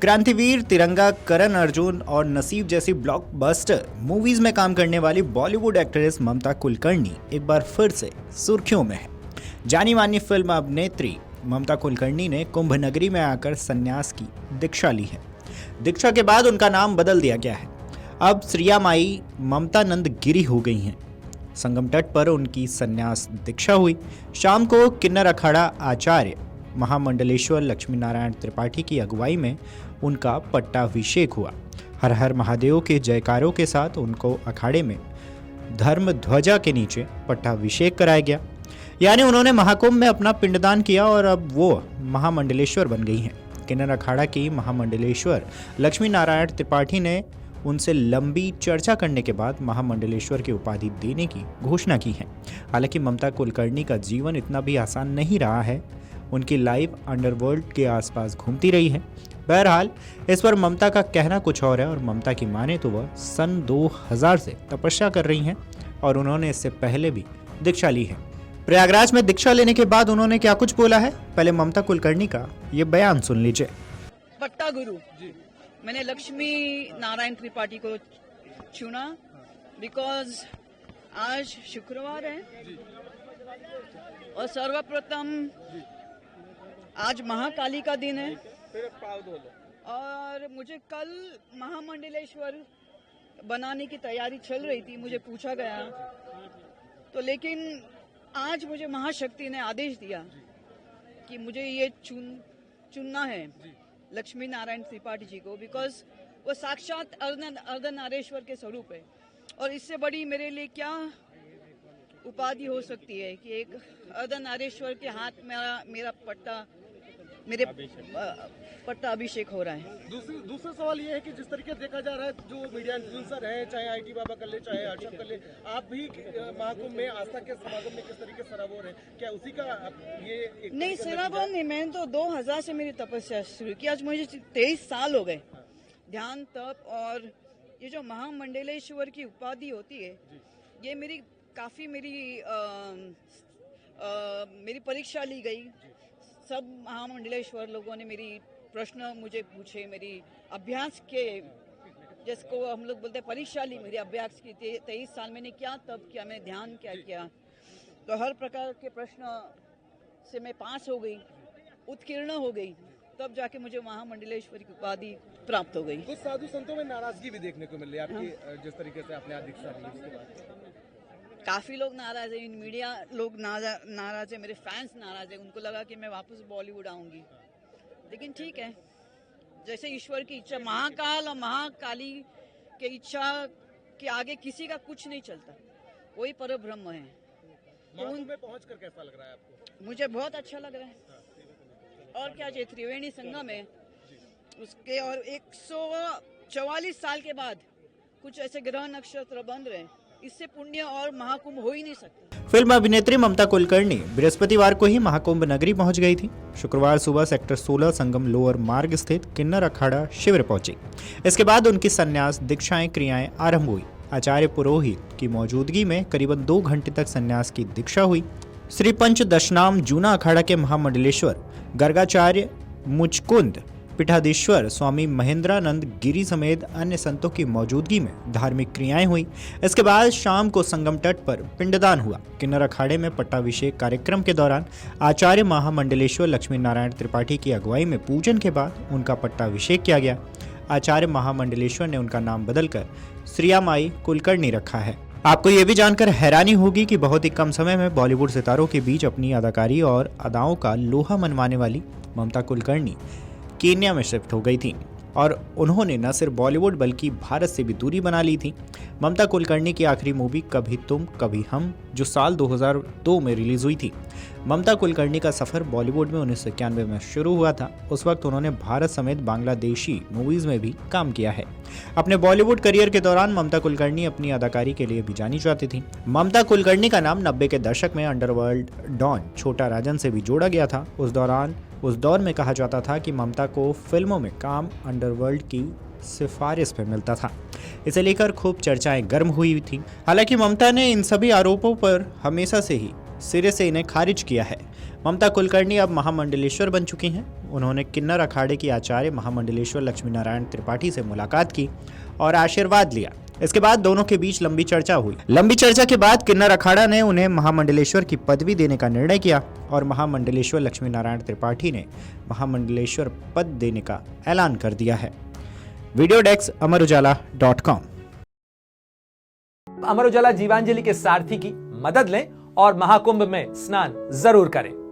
क्रांतिवीर, तिरंगा, करण अर्जुन और नसीब जैसी ब्लॉकबस्टर मूवीज में काम करने वाली बॉलीवुड एक्ट्रेस ममता कुलकर्णी एक बार फिर से सुर्खियों में है। जानी मानी फिल्म अभिनेत्री ममता कुलकर्णी ने कुंभ नगरी में आकर संन्यास की दीक्षा ली है। दीक्षा के बाद उनका नाम बदल दिया गया है। अब श्रिया माई ममता नंद गिरी हो गई हैं। संगम तट पर उनकी संन्यास दीक्षा हुई। शाम को किन्नर अखाड़ा आचार्य महामंडलेश्वर लक्ष्मी नारायण त्रिपाठी की अगुवाई में उनका पट्टाभिषेक हुआ। हर हर महादेव के जयकारों के साथ उनको अखाड़े में धर्म ध्वजा के नीचे पट्टाभिषेक कराया गया। यानी उन्होंने महाकुंभ में अपना पिंडदान किया और अब वो महामंडलेश्वर बन गई हैं। किन्नर अखाड़ा की महामंडलेश्वर लक्ष्मी नारायण त्रिपाठी ने उनसे लंबी चर्चा करने के बाद महामंडलेश्वर की उपाधि देने की घोषणा की है। हालांकि ममता कुलकर्णी का जीवन इतना भी आसान नहीं रहा है। उनकी लाइफ अंडरवर्ल्ड के आसपास घूमती रही है। बहरहाल इस पर ममता का कहना कुछ और है और ममता की माने तो वह सन 2000 से तपस्या कर रही हैं और उन्होंने इससे पहले भी दीक्षा ली है। प्रयागराज में दीक्षा लेने के बाद उन्होंने क्या कुछ बोला है, पहले ममता कुलकर्णी का ये बयान सुन लीजिए। पट्टा गुरु मैंने लक्ष्मी नारायण त्रिपाठी को चुना बिकॉज आज शुक्रवार है और सर्वप्रथम आज महाकाली का दिन है और मुझे कल महामंडलेश्वर बनाने की तैयारी चल रही थी। मुझे पूछा गया तो, लेकिन आज मुझे महाशक्ति ने आदेश दिया कि मुझे ये चुनना है लक्ष्मी नारायण त्रिपाठी जी को, बिकॉज वो साक्षात अर्धनारेश्वर के स्वरूप है और इससे बड़ी मेरे लिए क्या उपाधि हो सकती है कि एक अर्धनारेश्वर के हाथ में मेरा मेरे पट्टा अभिषेक हो रहा है। दूसरा सवाल ये है कि जिस तरीके देखा जा रहा है, जो मीडिया इन्फ्लुएंसर है, चाहे आईटी बाबा कर ले, चाहे हर्षद कर ले, आप भी महाकुंभ में आस्था के समागम में किस तरीके से सराबोर है, क्या उसी का ये नहीं सराबोर नहीं, मैंने तो 2000 से मेरी तपस्या शुरू की। आज मुझे 23 साल हो गए ध्यान तप, और ये जो महामंडलेश्वर की उपाधि होती है ये मेरी काफी मेरी परीक्षा ली गई। सब महामंडलेश्वर लोगों ने मेरी प्रश्न मुझे पूछे, मेरी अभ्यास के, जिसको हम लोग बोलते हैं परीक्षा ली, मेरी अभ्यास की। 23 साल मैंने क्या तब किया, मैं ध्यान क्या किया, तो हर प्रकार के प्रश्न से मैं पास हो गई, उत्कीर्ण हो गई, तब जाके मुझे महामंडलेश्वर की उपाधि प्राप्त हो गई। कुछ साधु संतों में नाराजगी भी देखने को मिल रही है आपकी, जिस तरीके से आपने आज दीक्षा ली उसके बाद काफी लोग नाराज है, मीडिया लोग नाराज है, मेरे फैंस नाराज है। उनको लगा कि मैं वापस बॉलीवुड आऊंगी, लेकिन ठीक है, जैसे ईश्वर की इच्छा। महाकाल और महाकाली के इच्छा के आगे किसी का कुछ नहीं चलता, वही परब्रह्म है। महाकुंभ में पहुंचकर कैसा लग रहा है आपको? मुझे बहुत अच्छा लग रहा है। और क्या चाहिए, त्रिवेणी संगम है उसके, और 144 साल के बाद कुछ ऐसे ग्रह नक्षत्र बन रहे हैं, इससे पुण्य और महाकुंभ हो ही नहीं सकता। फिल्म अभिनेत्री ममता कुलकर्णी बृहस्पतिवार को ही महाकुंभ नगरी पहुंच गई थी। शुक्रवार सुबह सेक्टर 16 संगम लोअर मार्ग स्थित किन्नर अखाड़ा शिविर पहुंची। इसके बाद उनकी संन्यास दीक्षाएं क्रियाएं आरंभ हुई। आचार्य पुरोहित की मौजूदगी में करीबन 2 घंटे तक संन्यास की दीक्षा हुई। श्री पंच दशनाम जूना अखाड़ा के महामंडलेश्वर गर्गाचार्य मुचकुंद पीठाधीश्वर स्वामी महेंद्रानंद गिरी समेत अन्य संतों की मौजूदगी में धार्मिक क्रियाएं हुई। इसके बाद शाम को संगम तट पर पिंडदान हुआ। किन्नर अखाड़े में पट्टाभिषेक कार्यक्रम के दौरान आचार्य महामंडलेश्वर लक्ष्मी नारायण त्रिपाठी की अगुवाई में पूजन के बाद उनका पट्टाभिषेक किया गया। आचार्य महामंडलेश्वर ने उनका नाम बदलकर श्रिया माई कुलकर्णी रखा है। आपको ये भी जानकर हैरानी होगी कि बहुत ही कम समय में बॉलीवुड सितारों के बीच अपनी अदाकारी और अदाओं का लोहा मनवाने वाली ममता कुलकर्णी केन्या में शिफ्ट हो गई थी और उन्होंने न सिर्फ बॉलीवुड बल्कि भारत से भी दूरी बना ली थी। ममता कुलकर्णी की आखिरी मूवी कभी तुम कभी हम, जो साल 2002 में रिलीज हुई थी। ममता कुलकर्णी का सफर बॉलीवुड में 1991 में शुरू हुआ था। उस वक्त उन्होंने भारत समेत बांग्लादेशी मूवीज में भी काम किया है। अपने बॉलीवुड करियर के दौरान ममता कुलकर्णी अपनी अदाकारी के लिए भी जानी जाती थी। ममता कुलकर्णी का नाम 90 के दशक में अंडरवर्ल्ड डॉन छोटा राजन से भी जोड़ा गया था। उस दौर में कहा जाता था कि ममता को फिल्मों में काम अंडरवर्ल्ड की सिफारिश पे मिलता था। इसे लेकर खूब चर्चाएं गर्म हुई थी। हालांकि ममता ने इन सभी आरोपों पर हमेशा से ही सिरे से इन्हें खारिज किया है। ममता कुलकर्णी अब महामंडलेश्वर बन चुकी हैं। उन्होंने किन्नर अखाड़े की आचार्य महामंडलेश्वर लक्ष्मी नारायण त्रिपाठी से मुलाकात की और आशीर्वाद लिया। इसके बाद दोनों के बीच लंबी चर्चा हुई। लंबी चर्चा के बाद किन्नर अखाड़ा ने उन्हें महामंडलेश्वर की पदवी देने का निर्णय किया और महामंडलेश्वर लक्ष्मी नारायण त्रिपाठी ने महामंडलेश्वर पद देने का ऐलान कर दिया है। Video desk amarujala.com। Amar Ujala Jeevanjali के सारथी की मदद लें और महाकुंभ में स्नान जरूर करें।